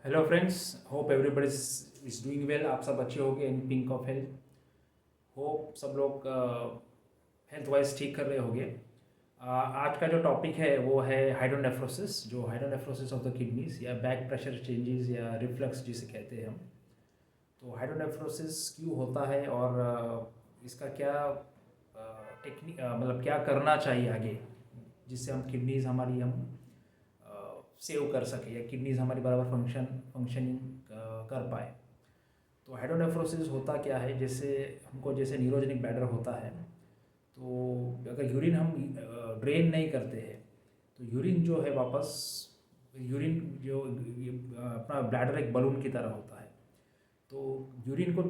Hello friends, hope everybody is doing well. आप सब अच्छे होंगे इन पिंक ऑफ हेल्थ। होप सब लोग हेल्थ वाइज ठीक कर रहे होंगे। आज का जो टॉपिक है वो है हाइड्रोनेफ्रोसिस, जो हाइड्रोनेफ्रोसिस ऑफ द किडनीज या बैक प्रेशर चेंजेस या रिफ्लक्स जिसे कहते हैं हम। तो हाइड्रोनेफ्रोसिस क्यों होता है और इसका क्या टेक्निक मतलब क्या करना चाहिए आगे, जिससे हम किडनीज हमारी हम सेव कर सके या किडनीज हमारी बराबर फंक्शनिंग कर पाए। तो हाइड्रोनेफ्रोसिस होता क्या है, जैसे न्यूरोजेनिक ब्लैडर होता है। तो अगर यूरिन हम ड्रेन नहीं करते हैं तो यूरिन जो है वापस यूरिन जो अपना ब्लैडर एक बलून की तरह होता है। तो यूरिन को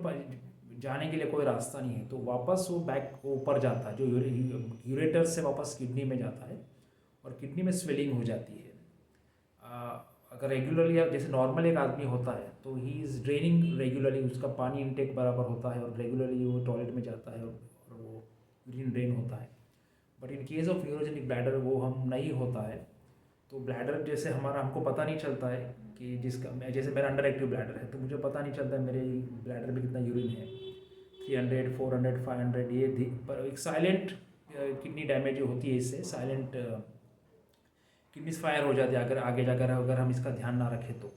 जाने के लिए कोई रास्ता नहीं है, तो वापस वो बैक वो ऊपर जाता है, जो यूरेटर से वापस किडनी में जाता है और किडनी में स्वेलिंग हो जाती है। अगर रेगुलरली जैसे नॉर्मल एक आदमी होता है तो ही इज़ ड्रेनिंग रेगुलरली, उसका पानी इनटेक बराबर होता है और रेगुलरली वो टॉयलेट में जाता है और वो यूरिन ड्रेन होता है। But in case of neurogenic bladder वो हम नहीं होता है। तो ब्लैडर जैसे हमारा हमको पता नहीं चलता है कि जैसे मेरा अंडर एक्टिव ब्लैडर है तो मुझे पता नहीं चलता है मेरे ब्लैडर में कितना यूरिन है। 300, 400, 500 ये पर एक साइलेंट किडनी डैमेज होती है, इससे साइलेंट किडनीज फायर हो जाती है अगर आगे जाकर अगर हम इसका ध्यान ना रखें तो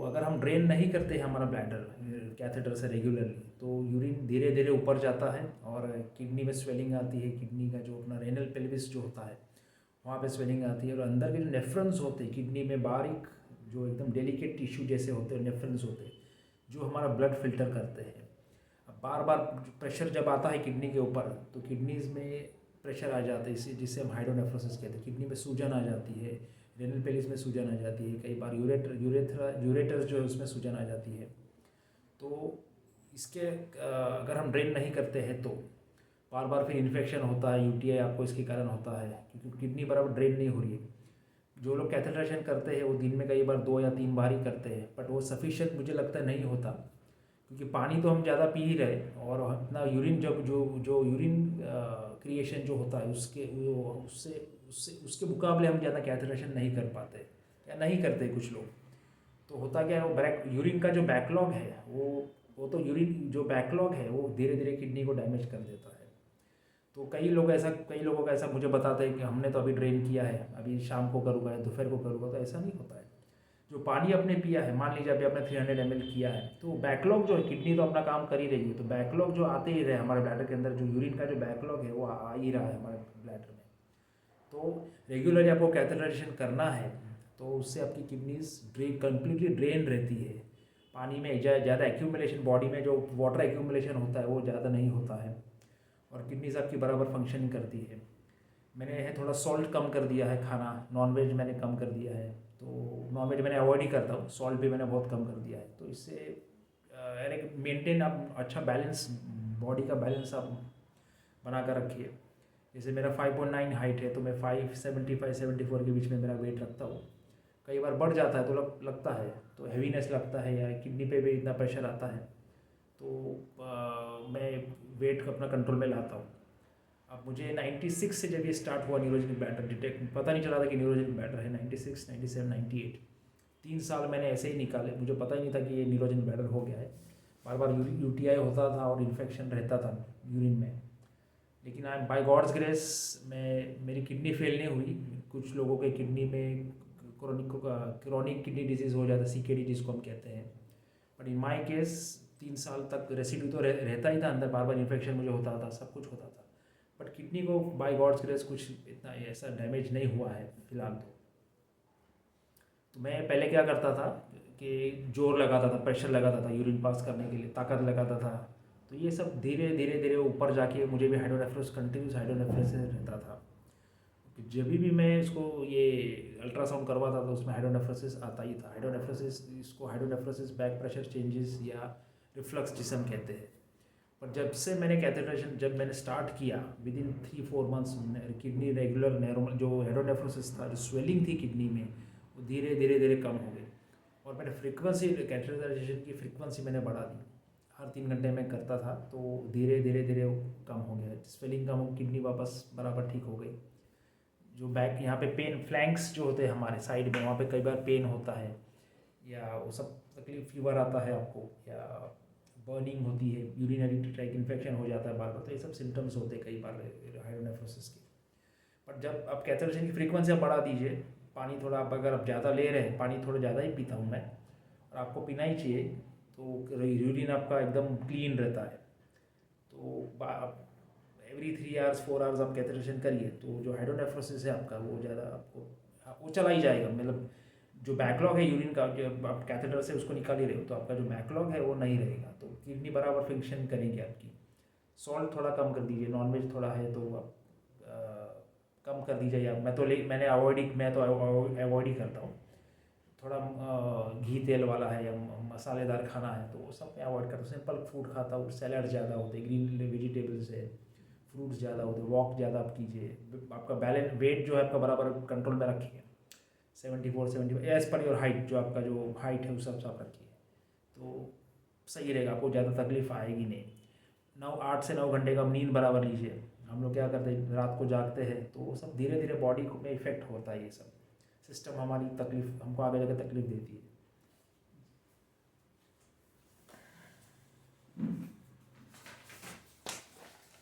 अगर हम ड्रेन नहीं करते हमारा ब्लैडर कैथेटर से रेगुलरली तो यूरिन धीरे धीरे ऊपर जाता है और किडनी में स्वेलिंग आती है। किडनी का जो अपना रेनल पेल्विस जो होता है वहाँ पे स्वेलिंग आती है और अंदर के जो नेफ्रॉन्स होते हैं किडनी में बारीक, जो एकदम डेलिकेट टिश्यू जैसे होते हैं नेफ्रॉन्स होते हैं, जो हमारा ब्लड फिल्टर करते हैं। अब बार बार प्रेशर जब आता है किडनी के ऊपर तो किडनीज में प्रेशर आ जाता है, इसे जिससे हम हाइड्रोनेफ्रोसिस कहते हैं। किडनी में सूजन आ जाती है, रेनल पेलिस में सूजन आ जाती है, कई बार यूरेटर जो है उसमें सूजन आ जाती है। तो इसके अगर हम ड्रेन नहीं करते हैं तो बार बार फिर इन्फेक्शन होता है, यूटीआई आपको इसके कारण होता है क्योंकि किडनी बराबर ड्रेन नहीं हो रही है। जो लोग कैथेटराइजेशन करते हैं वो दिन में कई बार 2 या 3 बार ही करते हैं, बट वो सफिशिएंट मुझे लगता है नहीं होता, क्योंकि पानी तो हम ज़्यादा पी ही रहे और अपना यूरिन जब जो जो यूरिन क्रिएशन जो होता है उसके वो उससे उससे उसके मुकाबले हम ज़्यादा कैथेटराइजेशन नहीं कर पाते या नहीं करते कुछ लोग। तो होता क्या है, वो बैक यूरिन का जो बैकलॉग है वो तो यूरिन जो बैकलॉग है वो धीरे धीरे किडनी को डैमेज कर देता है। तो कई लोगों का ऐसा मुझे बताते हैं कि हमने तो अभी ड्रेन किया है, अभी शाम को करूँगा या दोपहर को करूँगा, तो ऐसा नहीं होता है। जो पानी आपने पिया है, मान लीजिए अभी आपने 300 ml किया है, तो बैकलॉग जो है किडनी तो अपना काम कर ही रही है, तो बैकलॉग जो आते ही रहे हमारे ब्लैडर के अंदर, जो यूरिन का जो बैकलॉग है वो आ ही रहा है हमारे ब्लैडर में। तो रेगुलरली आपको कैथेटराइजेशन करना है तो उससे आपकी किडनीज कम्प्लीटली ड्रेन रहती है। पानी में ज़्यादा एक्यूमुलेशन, बॉडी में जो वाटर एक्यूमुलेशन होता है वो ज़्यादा नहीं होता है और किडनीज आपकी बराबर फंक्शनिंग करती है। मैंने है थोड़ा सॉल्ट कम कर दिया है, खाना नॉनवेज मैंने कम कर दिया है, तो नॉनवेज मैंने अवॉइड ही करता हूँ, सॉल्ट भी मैंने बहुत कम कर दिया है। तो इससे यानी मेंटेन आप अच्छा बैलेंस, बॉडी का बैलेंस आप बना कर रखिए। जैसे मेरा 5.9 हाइट है तो मैं 575-74 के बीच में मेरा वेट रखता हूँ। कई बार बढ़ जाता है तो लगता है, तो हैवीनेस लगता है या किडनी पे भी इतना प्रेशर आता है, तो मैं वेट अपना कंट्रोल में लाता हूँ। अब मुझे 96 से जब ये स्टार्ट हुआ न्यूरोजेनिक ब्लैडर डिटेक्ट, पता नहीं चला था कि न्यूरोजेनिक ब्लैडर है। 96, 97, 98 3 साल मैंने ऐसे ही निकाले, मुझे पता ही नहीं था कि ये न्यूरोजेनिक ब्लैडर हो गया है। बार बार यूटीआई होता था और इन्फेक्शन रहता था यूरिन में। लेकिन आई बाय गॉड्स ग्रेस मेरी किडनी फेल नहीं हुई। कुछ लोगों के किडनी में क्रोनिक किडनी डिजीज़ हो जाता है, सीकेडी जिसको हम कहते हैं। बट इन माई केस 3 साल तक रेसिड्यू तो रहता ही था अंदर, बार बार इन्फेक्शन मुझे होता था, सब कुछ होता था, बट किडनी को बाय गॉड्स ग्रेस कुछ इतना ऐसा डैमेज नहीं हुआ है फिलहाल। तो मैं पहले क्या करता था कि जोर लगाता था, प्रेशर लगाता था यूरिन पास करने के लिए, ताकत लगाता था। तो ये सब धीरे धीरे धीरे ऊपर जाके मुझे भी हाइड्रोनेफ्रोस, कंटिन्यूस हाइड्रोनेफ्रोस रहता था। जब भी मैं इसको ये अल्ट्रासाउंड करवाता था उसमें हाइड्रोनेफ्रोसिस आता ही था। हाइड्रोनेफ्रोसिस, इसको हाइड्रोनेफ्रोसिस बैक प्रेशर चेंजेस या रिफ्लक्स जिसे हम कहते हैं। पर जब से मैंने कैथेटराइजेशन जब मैंने स्टार्ट किया, with in 3-4 months kidney regular normal जो हाइड्रोनेफ्रोसिस था, जो स्वेलिंग थी किडनी में, वो धीरे धीरे धीरे कम हो गई। और मैंने फ्रीक्वेंसी, कैथेटराइजेशन की फ्रीक्वेंसी मैंने बढ़ा दी। हर 3 घंटे में करता था तो धीरे धीरे धीरे वो कम हो गया, स्वेलिंग कम हो, किडनी वापस बराबर ठीक हो गई। जो बैक यहाँ पे पेन, फ्लैंक्स जो होते हैं हमारे साइड में, वहाँ पे कई बार पेन होता है, या वो सब तकलीफ, फीवर आता है आपको, या बर्निंग होती है, यूरिनरी ट्रैक इन्फेक्शन हो जाता है बार बार, तो ये सब सिम्टम्स होते हैं कई बार हाइड्रोनेफ्रोसिस के। पर जब आप कैथेटेशन की फ्रीक्वेंसी आप बढ़ा दीजिए, पानी थोड़ा आप अगर आप ज़्यादा ले रहे हैं, पानी थोड़ा ज़्यादा ही पीता हूँ मैं, और आपको पीना ही चाहिए, तो यूरिन आपका एकदम क्लीन रहता है। तो आप एवरी 3 आवर्स 4 आवर्स आप कैथेटेशन करिए, तो जो हाइड्रोनेफ्रोसिस है आपका वो ज़्यादा आपको वो चला ही जाएगा। मतलब जो बैकलॉग है यूरिन का, जब आप कैथेटर से उसको निकाल ही रहे हो, तो आपका जो बैकलॉग है वो नहीं रहेगा, तो किडनी बराबर फंक्शन करेगी आपकी। सॉल्ट थोड़ा कम कर दीजिए, नॉनवेज थोड़ा है तो आप कम कर दीजिए। आप मैंने अवॉइड ही करता हूँ। थोड़ा घी तेल वाला है या मसालेदार खाना है तो वो सब मैं अवॉइड करता हूँ। सिंपल फूड खाता हूँ, सैलड ज़्यादा होते, ग्रीन वेजिटेबल्स है, फ्रूट्स ज़्यादा होते, वॉक ज़्यादा आप कीजिए, आपका बैलेंस वेट जो है आपका बराबर कंट्रोल में रखिए, 74-75 एज पर योर हाइट, जो आपका जो हाइट है उस सब आप रखिए, तो सही रहेगा, आपको ज़्यादा तकलीफ आएगी नहीं। 8 से 9 घंटे का नींद बराबर लीजिए। हम लोग क्या करते हैं, रात को जागते हैं, तो वो सब धीरे धीरे बॉडी को में इफेक्ट होता है, ये सब सिस्टम हमारी तकलीफ, हमको आगे जाकर तकलीफ देती है।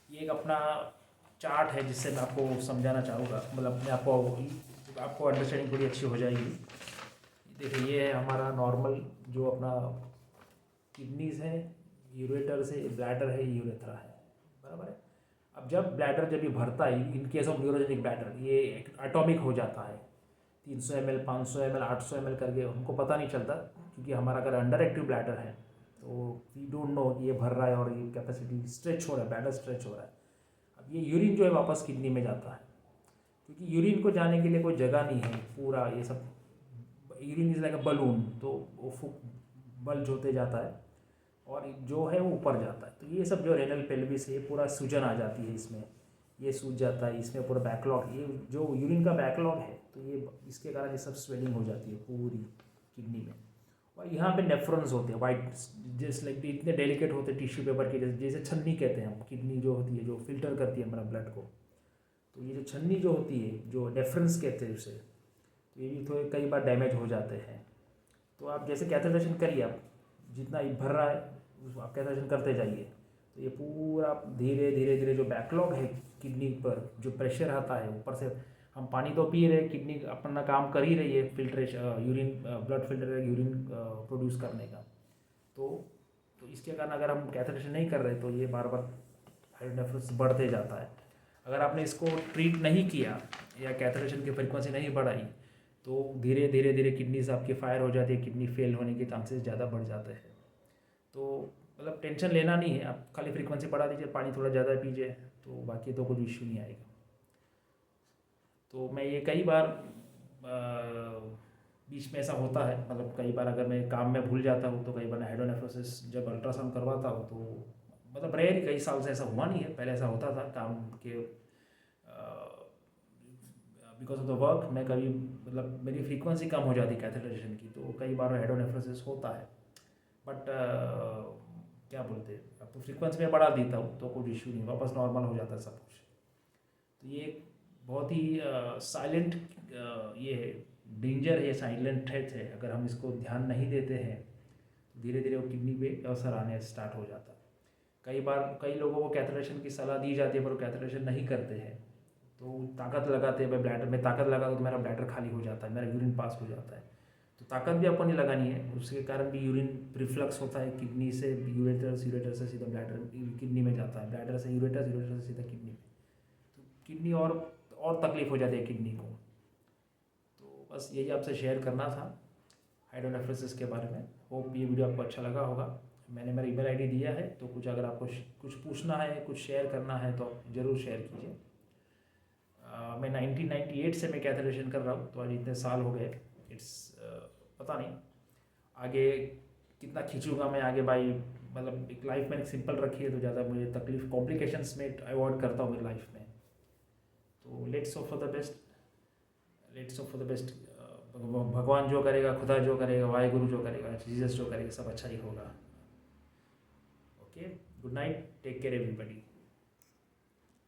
ये एक अपना चार्ट है जिससे मैं आपको समझाना चाहूँगा, मतलब मैं आपको अंडरस्टैंडिंग थोड़ी अच्छी हो जाएगी। देखिए ये है हमारा नॉर्मल जो अपना किडनीज है, यूरेटर्स है, ब्लैडर है, यूरेथ्रा है, बराबर है। अब जब ब्लैडर जब ये भरता है, in case of neurogenic bladder, ये एटॉमिक हो जाता है, 300 ml, 500 ml, 800 ml करके, हमको पता नहीं चलता, क्योंकि हमारा अगर अंडर एक्टिव ब्लैडर है तो वी डोंट नो कि ये भर रहा है और ये कैपेसिटी स्ट्रेच हो रहा है, ब्लैडर स्ट्रेच हो रहा है। अब ये यूरिन जो है वापस किडनी में जाता है, क्योंकि यूरिन को जाने के लिए कोई जगह नहीं है, पूरा ये सब urine is like a balloon, तो वो बल्ज होते जाता है और जो है वो ऊपर जाता है। तो ये सब जो रेनल पेल्विस है, ये पूरा सूजन आ जाती है इसमें, ये सूज जाता है, इसमें पूरा बैकलॉग, ये जो यूरिन का बैकलॉग है, तो ये इसके कारण ये सब स्वेलिंग हो जाती है पूरी किडनी में। और यहाँ पे नेफ्रॉन्स होते हैं वाइट, जैसे लाइक इतने डेलिकेट होते हैं टिश्यू पेपर के जैसे छन्नी कहते हैं हम, किडनी जो होती है जो फिल्टर करती है हमारा ब्लड को, तो ये जो छन्नी जो होती है, जो नेफ्रॉन्स कहते हैं उसे, तो ये भी थोड़े कई बार डैमेज हो जाते हैं। तो आप जैसे कैथेटेशन करिए, आप जितना भर रहा है आप कैथेटेशन करते जाइए, तो ये पूरा धीरे धीरे धीरे जो बैकलॉग है किडनी पर, जो प्रेशर आता है ऊपर से, हम पानी तो पी रहे हैं, किडनी अपना काम कर ही रही है filtration, urine blood filter urine produce करने का, तो इसके कारण अगर हम कैथेटेशन नहीं कर रहे तो ये बार बार हाइड्रोनेफ्रोसिस बढ़ते जाता है। अगर आपने इसको ट्रीट नहीं किया या कैथेटेशन की फ्रीक्वेंसी नहीं बढ़ाई, तो धीरे धीरे धीरे किडनीज आपकी फायर हो जाती है, किडनी फेल होने के चांसेस ज़्यादा बढ़ जाते हैं। तो मतलब टेंशन लेना नहीं है, आप खाली फ्रीक्वेंसी बढ़ा दीजिए, पानी थोड़ा ज़्यादा पीजिए, तो बाकी तो कोई इश्यू नहीं आएगा। तो मैं ये कई बार बीच में ऐसा होता है, मतलब कई बार अगर मैं काम में भूल जाता हूँ, तो कई बार हाइड्रोनेफ्रोसिस जब अल्ट्रासाउंड करवाता हूँ, तो मतलब रेयर, कई साल से ऐसा हुआ नहीं है, पहले ऐसा होता था काम के बिकॉज ऑफ द वर्क, मैं कभी मतलब मेरी फ्रीक्वेंसी कम हो जाती कैथेटेशन की, तो कई बार हाइड्रोनेफ्रोसिस होता है। बट क्या बोलते हैं, अब तो फ्रीक्वेंसी में बढ़ा देता हूँ तो कोई इशू नहीं, वापस नॉर्मल हो जाता है सब कुछ। तो ये बहुत ही साइलेंट ये है, डेंजर है, साइलेंट थ्रेट है। अगर हम इसको ध्यान नहीं देते हैं तो धीरे धीरे वो किडनी पे असर आने स्टार्ट हो जाता है। कई बार कई लोगों को कैथेटेशन की सलाह दी जाती है पर वो कैथेटेशन नहीं करते हैं, तो ताकत लगाते हैं, भाई ब्लैडर में ताकत लगा तो मेरा ब्लैडर खाली हो जाता है, मेरा यूरिन पास हो जाता है। तो ताकत भी आपको नहीं लगानी है, उसके कारण भी यूरिन रिफ्लक्स होता है, किडनी से यूरेटर से सीधा ब्लैडर किडनी में जाता है, ब्लैडर से यूरेटर से सीधा किडनी में, तो किडनी और तकलीफ हो जाती है किडनी को। तो बस यही आपसे शेयर करना था हाइड्रोनेफ्रोसिस के बारे में। होप ये वीडियो आपको अच्छा लगा होगा। मैंने मेरा ईमेल आईडी दिया है, तो कुछ अगर आपको कुछ पूछना है, कुछ शेयर करना है तो आप ज़रूर शेयर कीजिए। मैं 1998 से मैं कैथेटेशन कर रहा हूँ, तो आज इतने साल हो गए। पता नहीं आगे कितना खींचूंगा मैं आगे भाई, मतलब एक लाइफ मैंने सिंपल रखी है, तो ज़्यादा मुझे तकलीफ कॉम्प्लिकेशंस में अवॉइड करता हूँ मेरी लाइफ में। तो let's hope for the best, let's hope for the best. भगवान जो करेगा, खुदा जो करेगा, वाहिगुरु जो करेगा, जीसस जो करेगा, सब अच्छा ही होगा। Okay, good night, take care everybody.